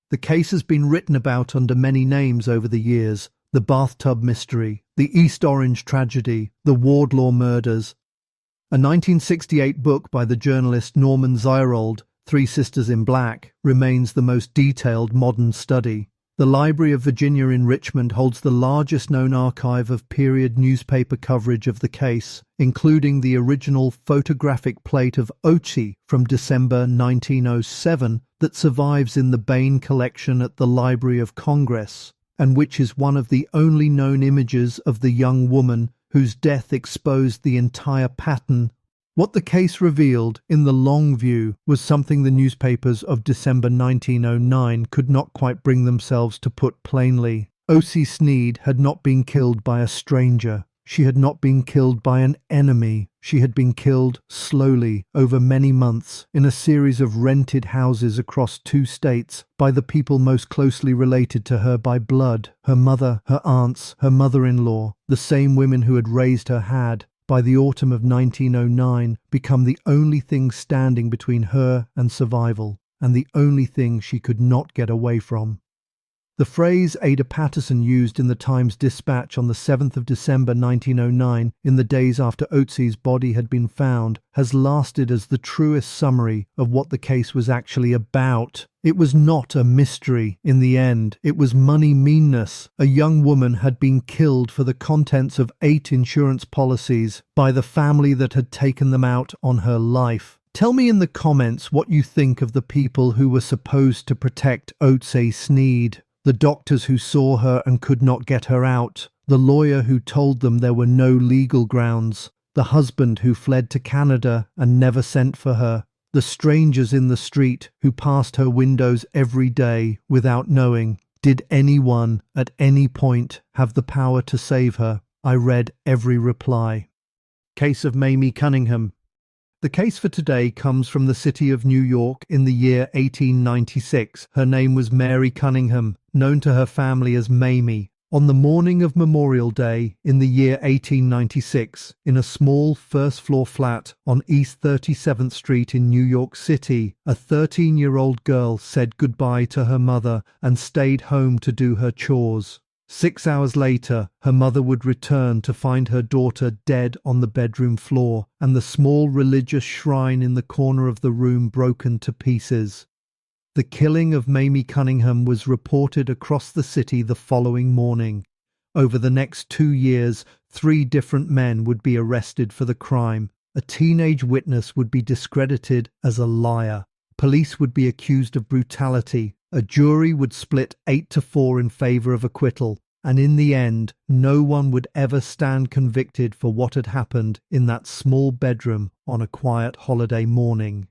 A: The case has been written about under many names over the years: the bathtub mystery, the East Orange tragedy, the Wardlaw murders. A 1968 book by the journalist Norman Zierold, Three Sisters in Black, remains the most detailed modern study. The Library of Virginia in Richmond holds the largest known archive of period newspaper coverage of the case, including the original photographic plate of Ocey from December 1907 that survives in the Bain collection at the Library of Congress, and which is one of the only known images of the young woman whose death exposed the entire pattern. What the case revealed, in the long view, was something the newspapers of December 1909 could not quite bring themselves to put plainly. Ocey Snead had not been killed by a stranger. She had not been killed by an enemy. She had been killed slowly, over many months, in a series of rented houses across 2 states, by the people most closely related to her by blood. Her mother, her aunts, her mother-in-law, the same women who had raised her had, by the autumn of 1909, become the only thing standing between her and survival, and the only thing she could not get away from. The phrase Ada Patterson used in the Times-Dispatch on the 7th of December 1909, in the days after Ocey's body had been found, has lasted as the truest summary of what the case was actually about. It was not a mystery in the end. It was money meanness. A young woman had been killed for the contents of 8 insurance policies by the family that had taken them out on her life. Tell me in the comments what you think of the people who were supposed to protect Ocey Snead. The doctors who saw her and could not get her out, the lawyer who told them there were no legal grounds, the husband who fled to Canada and never sent for her, the strangers in the street who passed her windows every day without knowing. Did anyone at any point have the power to save her? I read every reply. Case of Mamie Cunningham. The case for today comes from the city of New York in the year 1896. Her name was Mary Cunningham, known to her family as Mamie. On the morning of Memorial Day in the year 1896, in a small first-floor flat on East 37th Street in New York City, a 13-year-old girl said goodbye to her mother and stayed home to do her chores. 6 hours later, her mother would return to find her daughter dead on the bedroom floor and the small religious shrine in the corner of the room broken to pieces. The killing of Mamie Cunningham was reported across the city the following morning. Over the next 2 years, 3 different men would be arrested for the crime. A teenage witness would be discredited as a liar. Police would be accused of brutality. A jury would split 8-4 in favor of acquittal, and in the end, no one would ever stand convicted for what had happened in that small bedroom on a quiet holiday morning.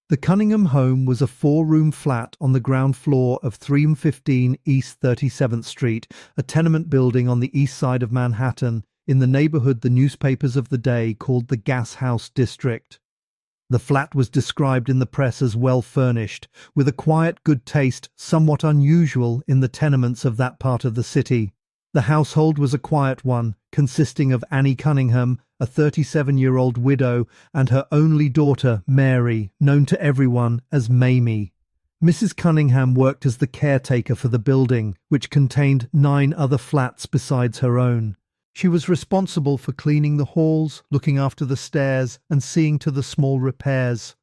A: The Cunningham home was a 4-room flat on the ground floor of 315 East 37th Street, a tenement building on the east side of Manhattan, in the neighborhood the newspapers of the day called the Gas House District. The flat was described in the press as well-furnished, with a quiet good taste somewhat unusual in the tenements of that part of the city. The household was a quiet one, consisting of Annie Cunningham, a 37-year-old widow, and her only daughter, Mary, known to everyone as Mamie. Mrs. Cunningham worked as the caretaker for the building, which contained 9 other flats besides her own. She was responsible for cleaning the halls, looking after the stairs, and seeing to the small repairs.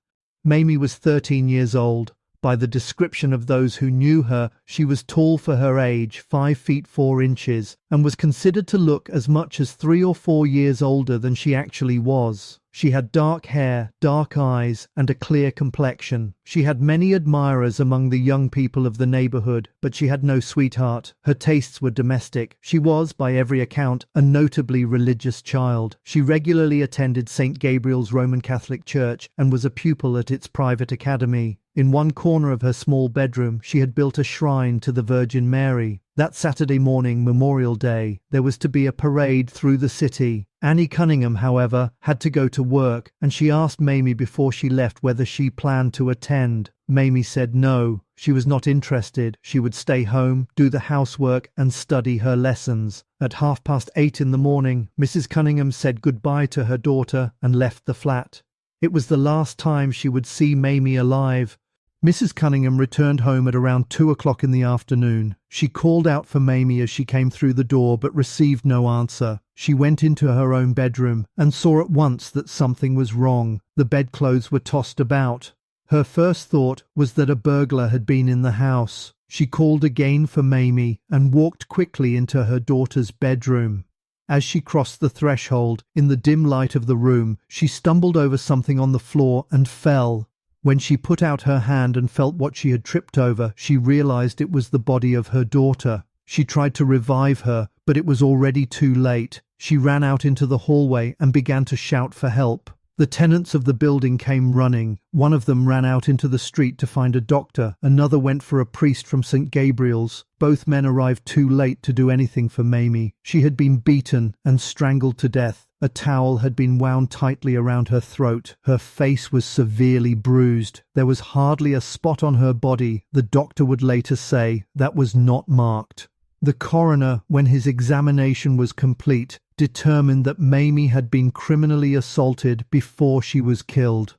A: Mamie was 13 years old. By the description of those who knew her, she was tall for her age, 5 feet 4 inches, and was considered to look as much as 3 or 4 years older than she actually was. She had dark hair, dark eyes, and a clear complexion. She had many admirers among the young people of the neighborhood, but she had no sweetheart. Her tastes were domestic. She was, by every account, a notably religious child. She regularly attended St. Gabriel's Roman Catholic Church and was a pupil at its private academy. In one corner of her small bedroom, she had built a shrine to the Virgin Mary. That Saturday morning, Memorial Day, there was to be a parade through the city. Annie Cunningham, however, had to go to work, and she asked Mamie before she left whether she planned to attend. Mamie said no, she was not interested. She would stay home, do the housework, and study her lessons. At 8:30 in the morning, Mrs. Cunningham said goodbye to her daughter and left the flat. It was the last time she would see Mamie alive. Mrs. Cunningham returned home at around 2 o'clock in the afternoon. She called out for Mamie as she came through the door, but received no answer. She went into her own bedroom and saw at once that something was wrong. The bedclothes were tossed about. Her first thought was that a burglar had been in the house. She called again for Mamie and walked quickly into her daughter's bedroom. As she crossed the threshold, in the dim light of the room, she stumbled over something on the floor and fell. When she put out her hand and felt what she had tripped over, she realized it was the body of her daughter. She tried to revive her, but it was already too late. She ran out into the hallway and began to shout for help. The tenants of the building came running. One of them ran out into the street to find a doctor. Another went for a priest from St. Gabriel's. Both men arrived too late to do anything for Mamie. She had been beaten and strangled to death. A towel had been wound tightly around her throat. Her face was severely bruised. There was hardly a spot on her body, the doctor would later say, that was not marked. The coroner, when his examination was complete, determined that Mamie had been criminally assaulted before she was killed.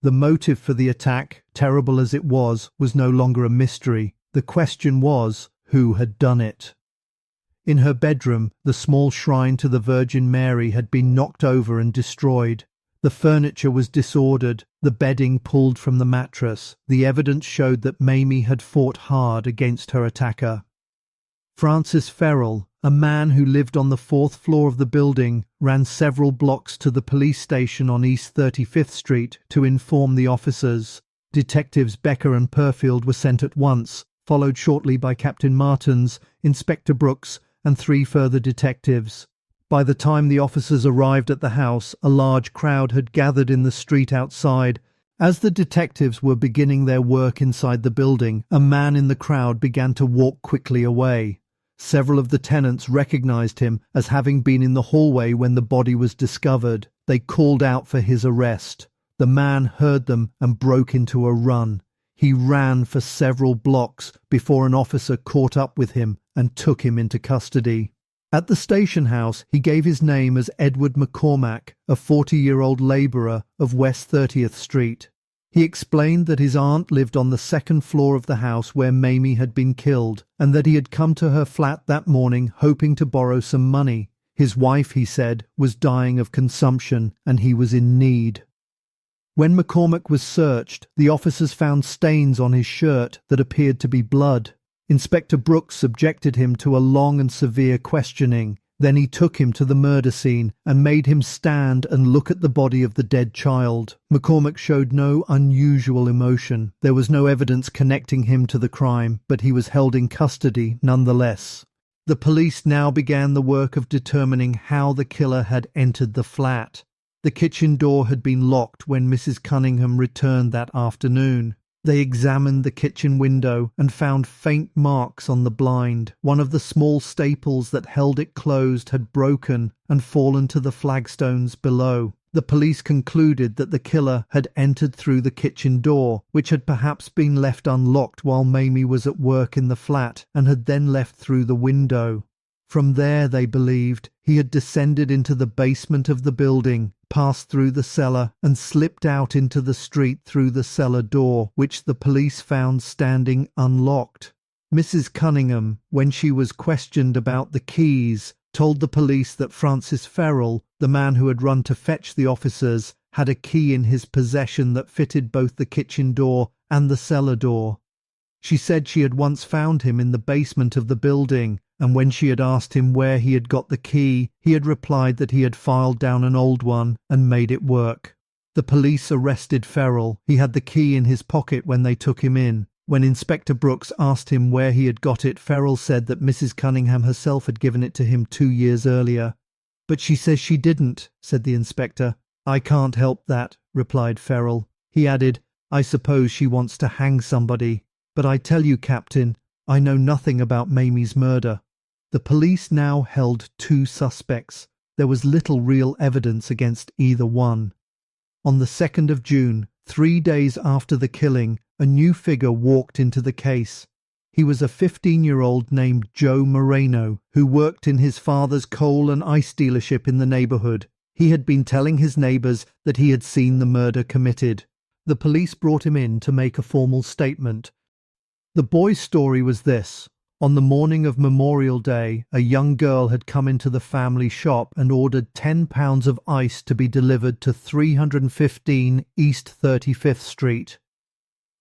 A: The motive for the attack, terrible as it was no longer a mystery. The question was, who had done it? In her bedroom, the small shrine to the Virgin Mary had been knocked over and destroyed. The furniture was disordered, the bedding pulled from the mattress. The evidence showed that Mamie had fought hard against her attacker. Francis Ferrell, a man who lived on the 4th floor of the building, ran several blocks to the police station on East 35th Street to inform the officers. Detectives Becker and Purfield were sent at once, followed shortly by Captain Martins, Inspector Brooks, and 3 further detectives. By the time the officers arrived at the house, a large crowd had gathered in the street outside. As the detectives were beginning their work inside the building, a man in the crowd began to walk quickly away. Several of the tenants recognized him as having been in the hallway when the body was discovered. They called out for his arrest. The man heard them and broke into a run. He ran for several blocks before an officer caught up with him and took him into custody. At the station house, he gave his name as Edward McCormack, a 40-year-old labourer of West 30th Street. He explained that his aunt lived on the 2nd floor of the house where Mamie had been killed, and that he had come to her flat that morning hoping to borrow some money. His wife, he said, was dying of consumption, and he was in need. When McCormack was searched, the officers found stains on his shirt that appeared to be blood. Inspector Brooks subjected him to a long and severe questioning. Then he took him to the murder scene and made him stand and look at the body of the dead child. McCormack showed no unusual emotion. There was no evidence connecting him to the crime, but he was held in custody nonetheless. The police now began the work of determining how the killer had entered the flat. The kitchen door had been locked when Mrs. Cunningham returned that afternoon. They examined the kitchen window and found faint marks on the blind. One of the small staples that held it closed had broken and fallen to the flagstones below. The police concluded that the killer had entered through the kitchen door, which had perhaps been left unlocked while Mamie was at work in the flat, and had then left through the window. From there, they believed, he had descended into the basement of the building, passed through the cellar, and slipped out into the street through the cellar door, which the police found standing unlocked. Mrs. Cunningham, when she was questioned about the keys, told the police that Francis Ferrell, the man who had run to fetch the officers, had a key in his possession that fitted both the kitchen door and the cellar door. She said she had once found him in the basement of the building, and when she had asked him where he had got the key, he had replied that he had filed down an old one and made it work. The police arrested Ferrell. He had the key in his pocket when they took him in. When Inspector Brooks asked him where he had got it, Ferrell said that Mrs. Cunningham herself had given it to him 2 years earlier. "But she says she didn't," said the inspector. "I can't help that," replied Ferrell. He added, "I suppose she wants to hang somebody. But I tell you, Captain, I know nothing about Mamie's murder." The police now held 2 suspects. There was little real evidence against either one. On the 2nd of June, 3 days after the killing, a new figure walked into the case. He was a 15-year-old named Joe Moreno, who worked in his father's coal and ice dealership in the neighborhood. He had been telling his neighbors that he had seen the murder committed. The police brought him in to make a formal statement. The boy's story was this. On the morning of Memorial Day, a young girl had come into the family shop and ordered 10 pounds of ice to be delivered to 315 East 35th Street.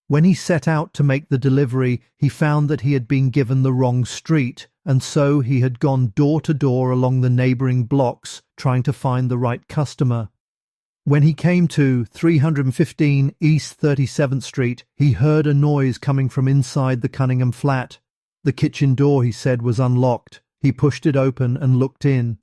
A: When he set out to make the delivery, he found that he had been given the wrong street, and so he had gone door to door along the neighbouring blocks, trying to find the right customer. When he came to 315 East 37th Street, he heard a noise coming from inside the Cunningham flat. The kitchen door, he said, was unlocked. He pushed it open and looked in.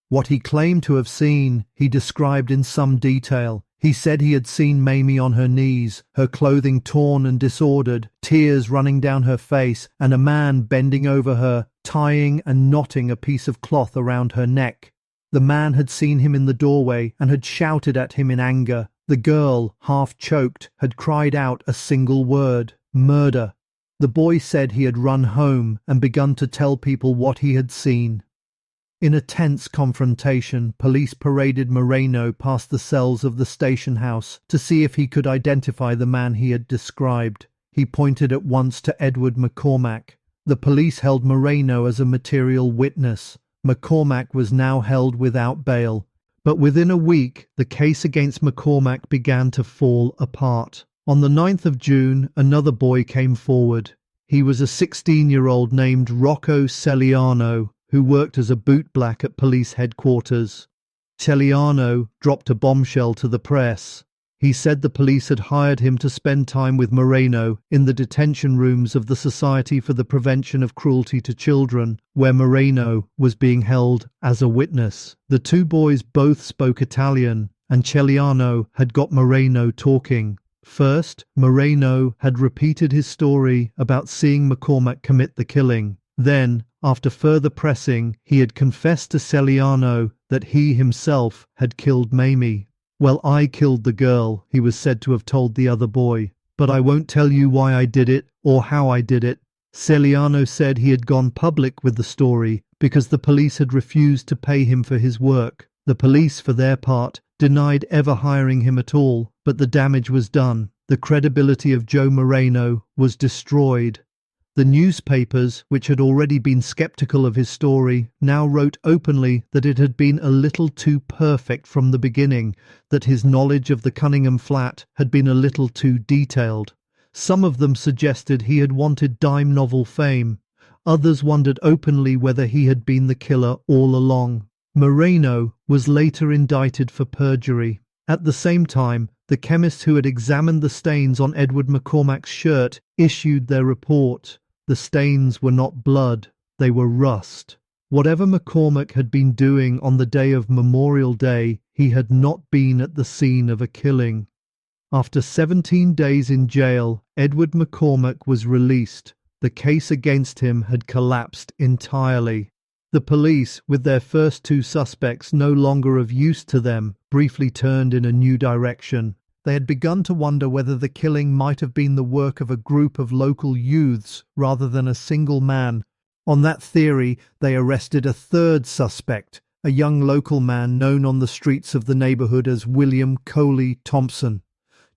A: What he claimed to have seen, he described in some detail. He said he had seen Mamie on her knees, her clothing torn and disordered, tears running down her face, and a man bending over her, tying and knotting a piece of cloth around her neck. The man had seen him in the doorway and had shouted at him in anger. The girl, half choked, had cried out a single word: murder. The boy said he had run home and begun to tell people what he had seen. In a tense confrontation, police paraded Moreno past the cells of the station house to see if he could identify the man he had described. He pointed at once to Edward McCormack. The police held Moreno as a material witness. McCormack was now held without bail. But within a week, the case against McCormack began to fall apart. On the 9th of June, another boy came forward. He was a 16-year-old named Rocco Celiano, who worked as a bootblack at police headquarters. Celiano dropped a bombshell to the press. He said the police had hired him to spend time with Moreno in the detention rooms of the Society for the Prevention of Cruelty to Children, where Moreno was being held as a witness. The 2 boys both spoke Italian, and Celiano had got Moreno talking. First, Moreno had repeated his story about seeing McCormack commit the killing. Then, after further pressing, he had confessed to Celiano that he himself had killed Mamie. "Well, I killed the girl," he was said to have told the other boy, "but I won't tell you why I did it or how I did it." Celiano said he had gone public with the story because the police had refused to pay him for his work. The police, for their part, denied ever hiring him at all, but the damage was done. The credibility of Joe Moreno was destroyed. The newspapers, which had already been skeptical of his story, now wrote openly that it had been a little too perfect from the beginning, that his knowledge of the Cunningham flat had been a little too detailed. Some of them suggested he had wanted dime novel fame. Others wondered openly whether he had been the killer all along. Moreno was later indicted for perjury. At the same time, the chemist who had examined the stains on Edward McCormack's shirt issued their report. The stains were not blood, they were rust. Whatever McCormack had been doing on the day of Memorial Day, he had not been at the scene of a killing. After 17 days in jail, Edward McCormack was released. The case against him had collapsed entirely. The police, with their first 2 suspects no longer of use to them, briefly turned in a new direction. They had begun to wonder whether the killing might have been the work of a group of local youths rather than a single man. On that theory, they arrested a third suspect, a young local man known on the streets of the neighborhood as William Coley Thompson.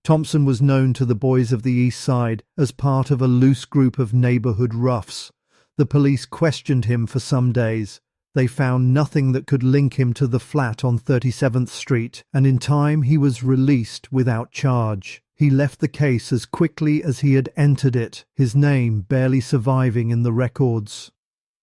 A: Thompson was known to the boys of the East Side as part of a loose group of neighborhood roughs. The police questioned him for some days. They found nothing that could link him to the flat on 37th Street, and in time he was released without charge. He left the case as quickly as he had entered it, his name barely surviving in the records.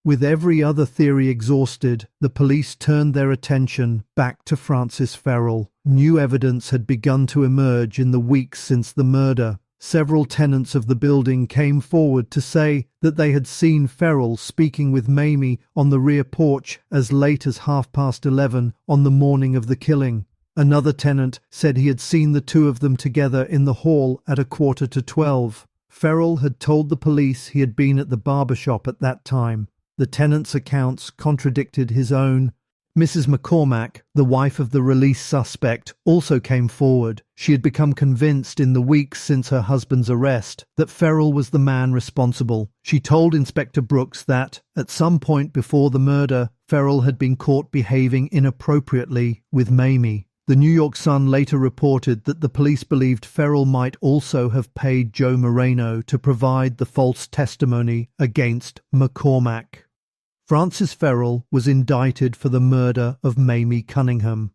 A: With every other theory exhausted, the police turned their attention back to Francis Ferrell. New evidence had begun to emerge in the weeks since the murder. Several tenants of the building came forward to say that they had seen Ferrell speaking with Mamie on the rear porch as late as 11:30 on the morning of the killing. Another tenant said he had seen the two of them together in the hall at 11:45. Ferrell had told the police he had been at the barbershop at that time. The tenant's accounts contradicted his own. Mrs. McCormack, the wife of the released suspect, also came forward. She had become convinced in the weeks since her husband's arrest that Ferrell was the man responsible. She told Inspector Brooks that, at some point before the murder, Ferrell had been caught behaving inappropriately with Mamie. The New York Sun later reported that the police believed Ferrell might also have paid Joe Moreno to provide the false testimony against McCormack. Francis Ferrell was indicted for the murder of Mamie Cunningham.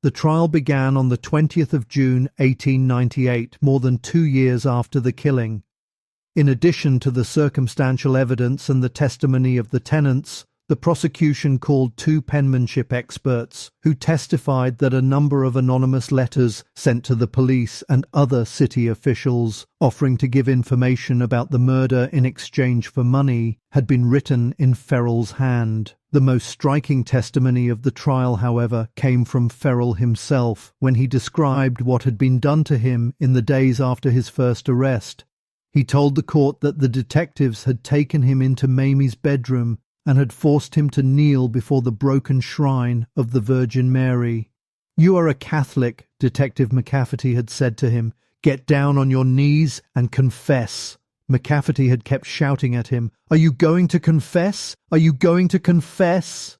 A: The trial began on the 20th of June 1898, more than 2 years after the killing. In addition to the circumstantial evidence and the testimony of the tenants, the prosecution called 2 penmanship experts who testified that a number of anonymous letters sent to the police and other city officials offering to give information about the murder in exchange for money had been written in Ferrell's hand. The most striking testimony of the trial, however, came from Ferrell himself when he described what had been done to him in the days after his first arrest. He told the court that the detectives had taken him into Mamie's bedroom and had forced him to kneel before the broken shrine of the Virgin Mary. "You are a Catholic," Detective McCafferty had said to him. "Get down on your knees and confess." McCafferty had kept shouting at him, "Are you going to confess? Are you going to confess?"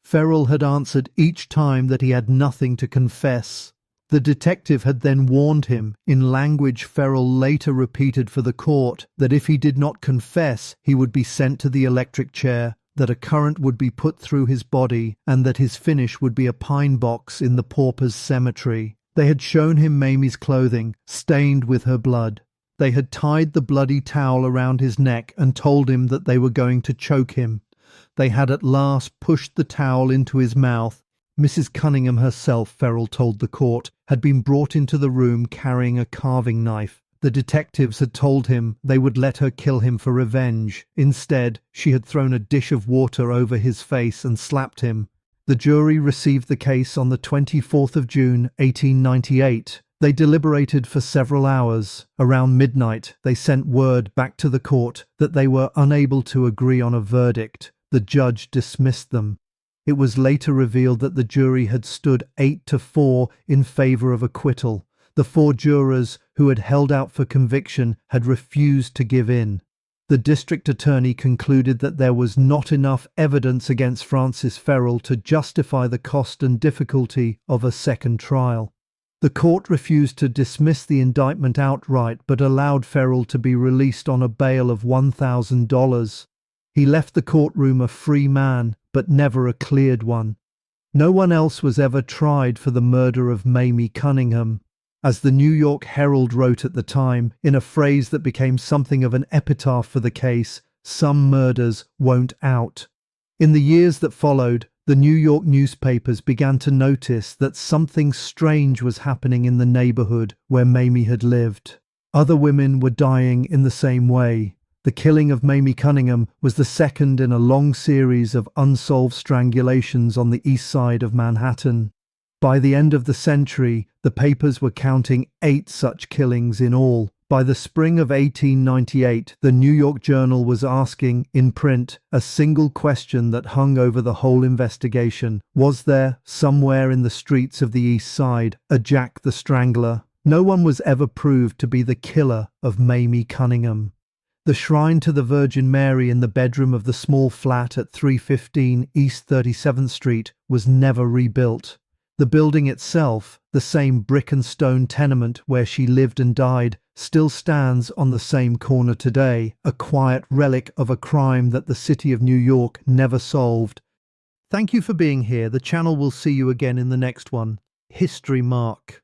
A: Ferrell had answered each time that he had nothing to confess. The detective had then warned him, in language Ferrell later repeated for the court, that if he did not confess, he would be sent to the electric chair, that a current would be put through his body, and that his finish would be a pine box in the paupers' cemetery. They had shown him Mamie's clothing, stained with her blood. They had tied the bloody towel around his neck and told him that they were going to choke him. They had at last pushed the towel into his mouth. Mrs. Cunningham herself, Ferrell told the court, had been brought into the room carrying a carving knife. The detectives had told him they would let her kill him for revenge. Instead, she had thrown a dish of water over his face and slapped him. The jury received the case on the 24th of June, 1898. They deliberated for several hours. Around midnight, they sent word back to the court that they were unable to agree on a verdict. The judge dismissed them. It was later revealed that the jury had stood 8-4 in favor of acquittal. The 4 jurors who had held out for conviction had refused to give in. The district attorney concluded that there was not enough evidence against Francis Ferrell to justify the cost and difficulty of a second trial. The court refused to dismiss the indictment outright but allowed Ferrell to be released on a bail of $1,000. He left the courtroom a free man, but never a cleared one. No one else was ever tried for the murder of Mamie Cunningham. As the New York Herald wrote at the time, in a phrase that became something of an epitaph for the case, "Some murders won't out." In the years that followed, the New York newspapers began to notice that something strange was happening in the neighborhood where Mamie had lived. Other women were dying in the same way. The killing of Mamie Cunningham was the second in a long series of unsolved strangulations on the east side of Manhattan. By the end of the century, the papers were counting 8 such killings in all. By the spring of 1898, the New York Journal was asking, in print, a single question that hung over the whole investigation. Was there, somewhere in the streets of the East Side, a Jack the Strangler? No one was ever proved to be the killer of Mamie Cunningham. The shrine to the Virgin Mary in the bedroom of the small flat at 315 East 37th Street was never rebuilt. The building itself, the same brick and stone tenement where she lived and died, still stands on the same corner today, a quiet relic of a crime that the city of New York never solved. Thank you for being here. The channel will see you again in the next one. History Mark.